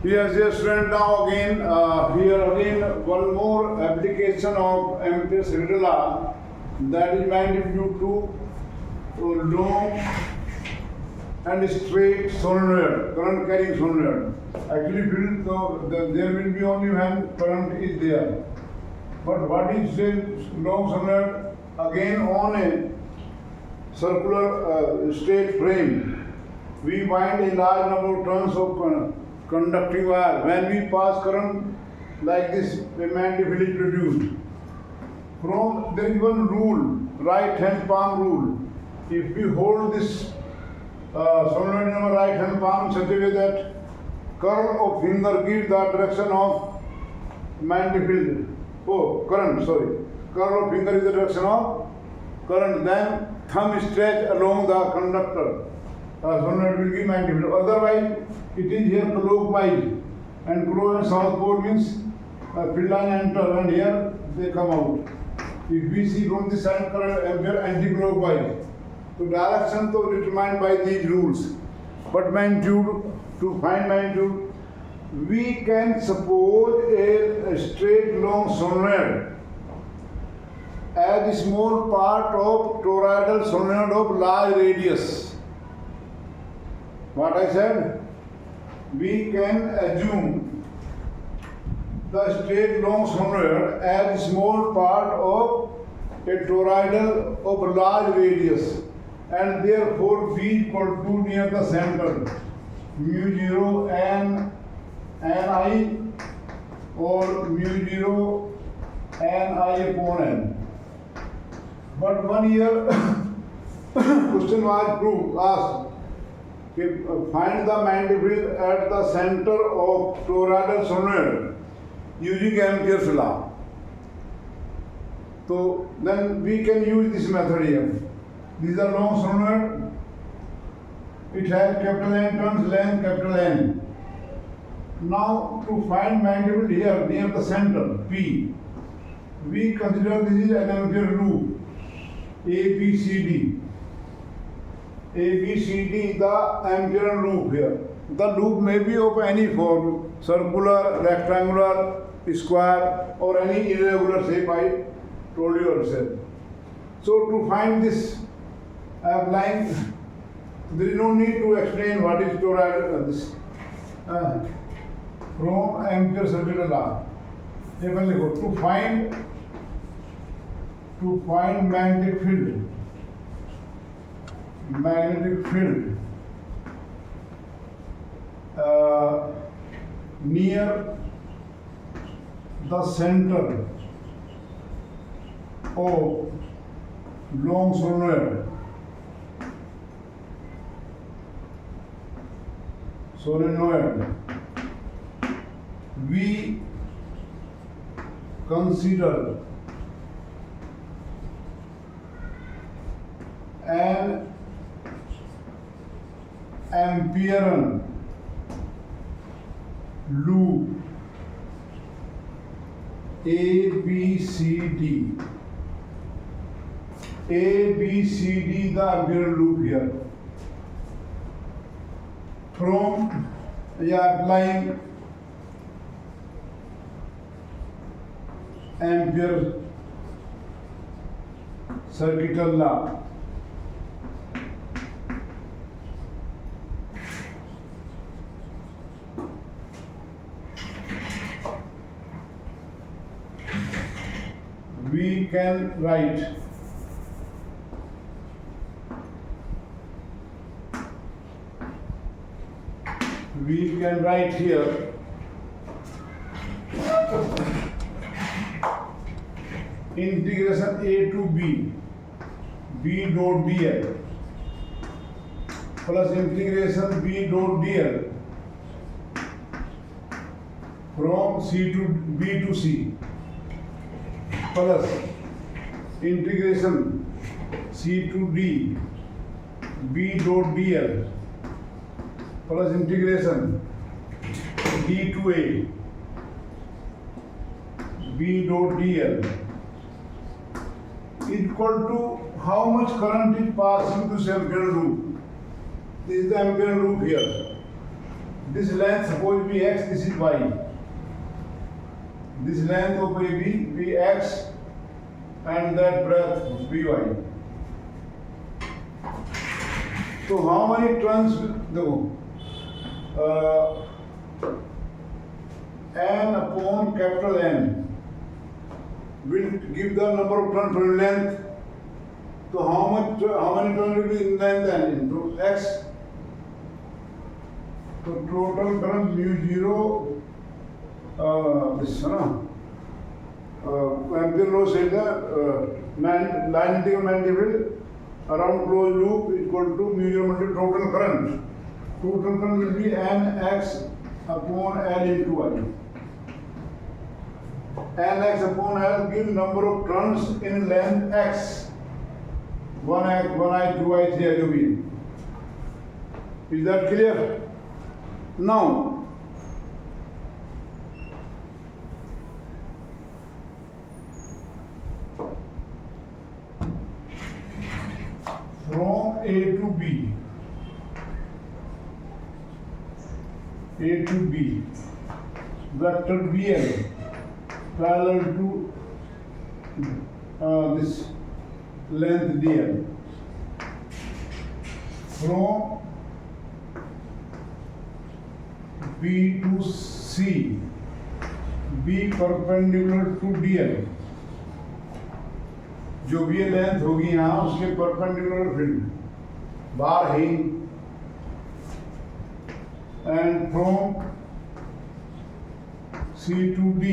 Yes, yes, student. Now again, here again one more application of Ampere's second law, that is magnitude to long and straight solenoid, current carrying solenoid. Actually, field, there will be only when current is there. But what is the long solenoid? Again on a circular straight frame, we find a large number of turns of conducting wire. When we pass current like this, a magnetic field is produced. From there is one rule, right hand palm rule. If we hold this solenoid in our right hand palm in such a way that curl of finger gives the direction of magnetic field. Oh, current, sorry. Curl of finger is the direction of current. Then thumb stretch along the conductor. Solenoid will give magnetic field. Otherwise, it is here clockwise. And clockwise and south pole means field line enter and here they come out. If we see from this side current ampere anti-clockwise. So direction is determined by these rules. But magnitude, to find magnitude, we can suppose a straight long solenoid as a small part of toroidal solenoid of large radius. What I said? We can assume the straight long solenoid as a small part of a toroidal of large radius, and therefore B equal to near the center mu 0 n I or mu 0 n I upon n. But 1 year question was asked, find the magnetic field at the center of toroidal solenoid using Ampere's law. So then we can use this method here. This is a long solenoid. It has capital N turns, length capital N. Now to find magnetic field here near the center P, we consider this is an Ampere loop ABCD. ABCD is the Ampere loop here. The loop may be of any form, circular, rectangular, square, or any irregular shape I told you yourself. So to find this line, there is no need to explain what is toroidal this from Ampere's second law. To find magnetic field near the center of long solenoid. We consider an Amperean loop ABCD. ABCD the Amperean loop here. From applying Ampere's circuital law. We can write here integration A to B dot dl plus integration B dot dl from C to B to C plus integration C to D B dot dl plus integration D to A B dot dl is equal to how much current is passing to this Ampere loop. This is the Ampere loop here. This length suppose be x, this is y. This length of AB be x and that breadth be y. So how many turns will n upon capital N will give the number of turns per length. So how many turns will be in length n into x? So total turns mu 0 this Ampere law said the line integral mandibule around closed loop equal to mu 0 multiplied total current. Total current will be nx upon L into y. Nx upon L gives number of turns in length x. 1i, 2i, 3i will be. Is that clear? Now, from A to B, vector BL parallel to this length DL. From B to C, B perpendicular to DL. जो भी ये length होगी यहाँ उसके perpendicular field बार है and from C to D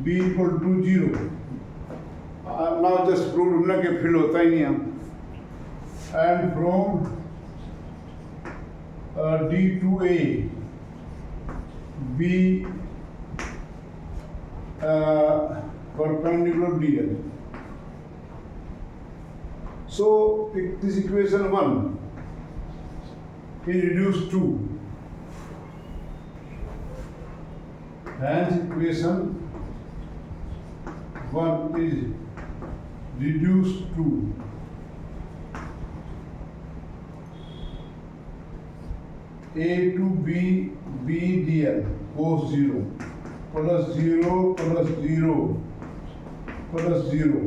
B equal to 0 now just prove ना कि field होता ही नहीं हम and from D to A B perpendicular DL. So this equation 1 is reduced to, hence equation 1 is reduced to A to B, B DL cos 0 plus 0 plus 0 plus 0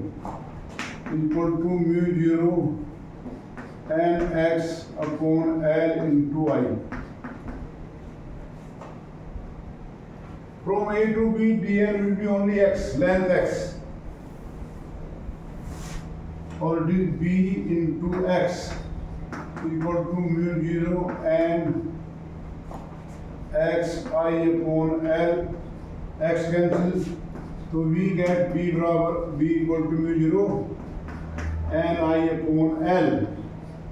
equal to mu 0 n x upon L into I. From A to B, dl will be only x, length x, or it is b into x equal to mu 0 n x I upon L. X cancels, so we get b equal to mu 0 and I upon L.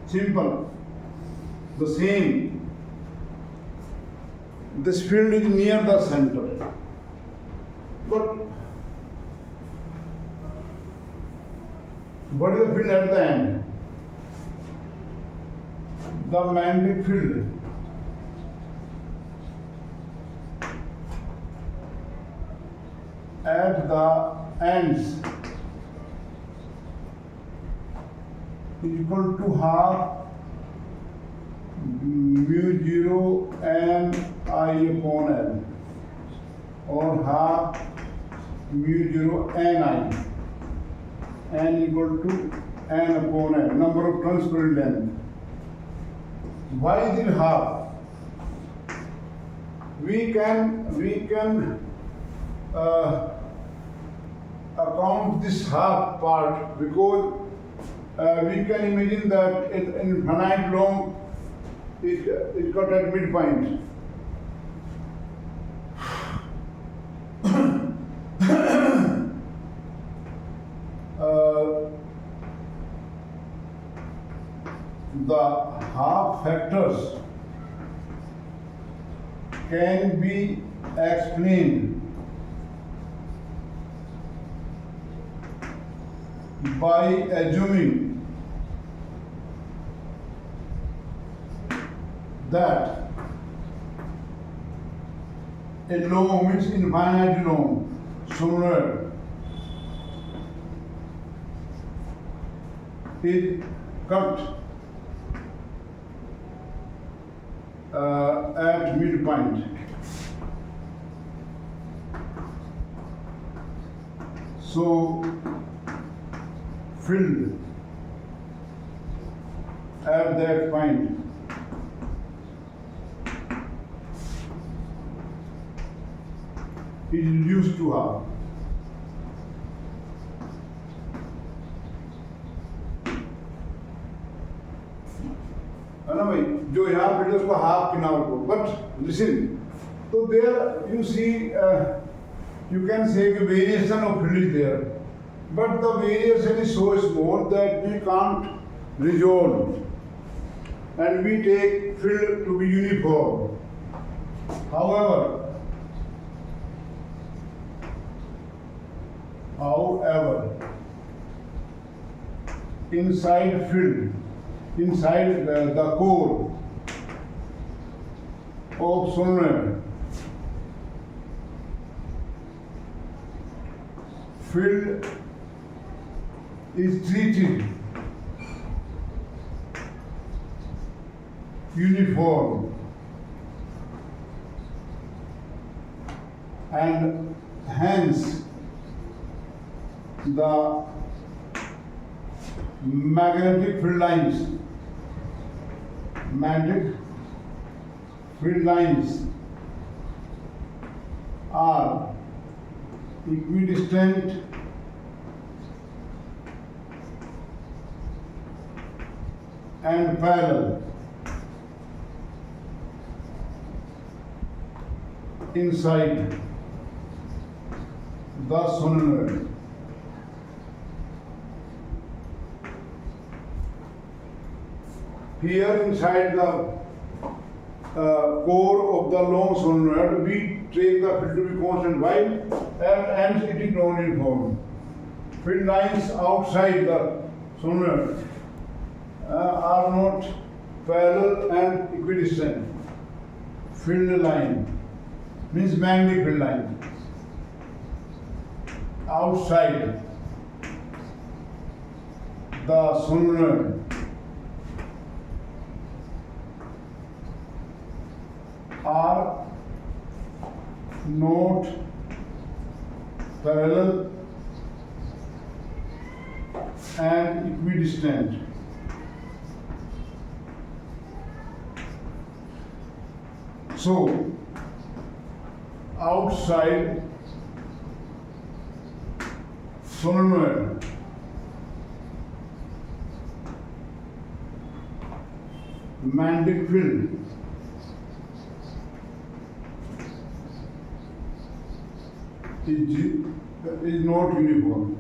Simple. The same. This field is near the center, but what is the field at the end? The magnetic field. At the ends is equal to half mu 0 and I upon L, or half mu 0 n I, n equal to n upon L, number of turns per length. Why is it half? We can account this half part because we can imagine that in infinite long it got at midpoint. The half factors can be explained by assuming that a long means infinite long, solenoid is cut at midpoint. So filled at that point. Is reduced to half. है ना भाई, जो यहाँ field उसको half किनारे को, but listen, तो there you see, you can say कि variation of field is there, but the variation is so small that we can't resolve, and we take field to be uniform. However, inside field, inside the core of solenoid, field is treated uniform, and hence the magnetic field lines are equidistant and parallel inside the solenoid. Here inside the core of the long solenoid, we take the field to be constant while at ends it is non-uniform. Field lines outside the solenoid are not parallel and equidistant. Field line means magnetic field line outside the solenoid are not parallel and equidistant. So, outside solenoid magnetic field is not uniform.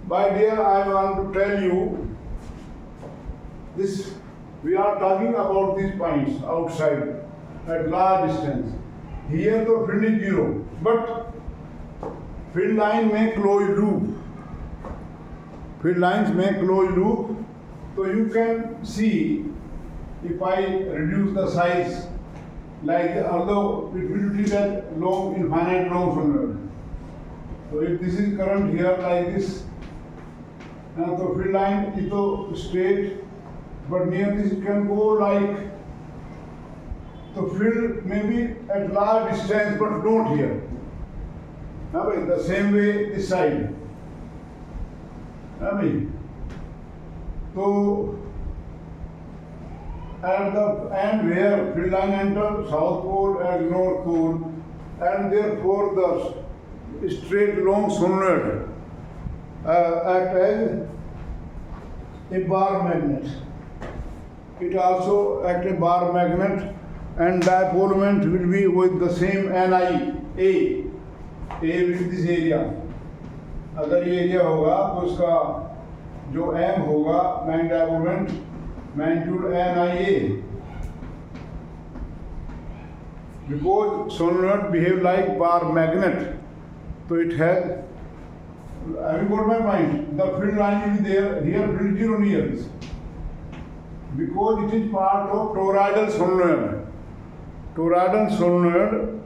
My dear, I want to tell you this. We are talking about these points outside at large distance. Here the field is zero, but field line may close loop. Field lines may close loop, so you can see if I reduce the size, like although it will be that long, infinite long solenoid. So if this is current here like this, now the field line is so straight, but near this it can go like the field may be at large distance, but not here. Now the same way this side. So at the end where field line enters south pole and north pole, and therefore the straight long solenoid act as a bar magnet. It also acts a bar magnet, and dipole moment will be with the same Ni A with this area. अगर ये area होगा तो उसका जो M होगा magnetic dipole moment magnitude Nia. Because solenoid behave like bar magnet, so it has. Have you got my point? The field line will be there. Here field zero near this. Because it is part of toroidal solenoid. Toroidal solenoid,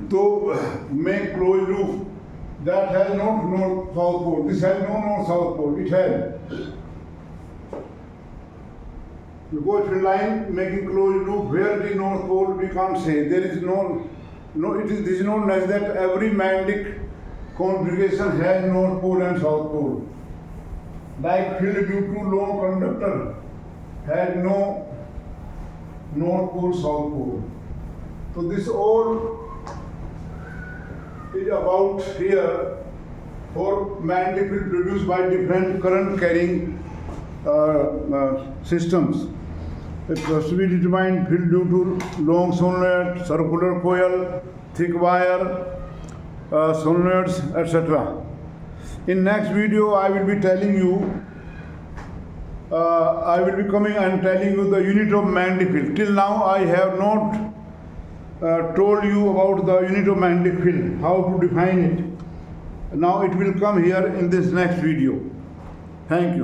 though make closed loop, that has no north south pole. This has no north south pole. it has. Because field line making closed loop, where the north pole we can't say. There is this is not as that every magnetic configuration has north pole and south pole. Like field due to long conductor has no north pole, south pole. So this all is about here for magnetic field produced by different current carrying systems. It has to be determined field due to long solenoid, circular coil, thick wire, solenoids, etc. In next video, I will be telling you. I will be coming and telling you the unit of magnetic field. Till now, I have not told you about the unit of magnetic field, how to define it. Now it will come here in this next video. Thank you.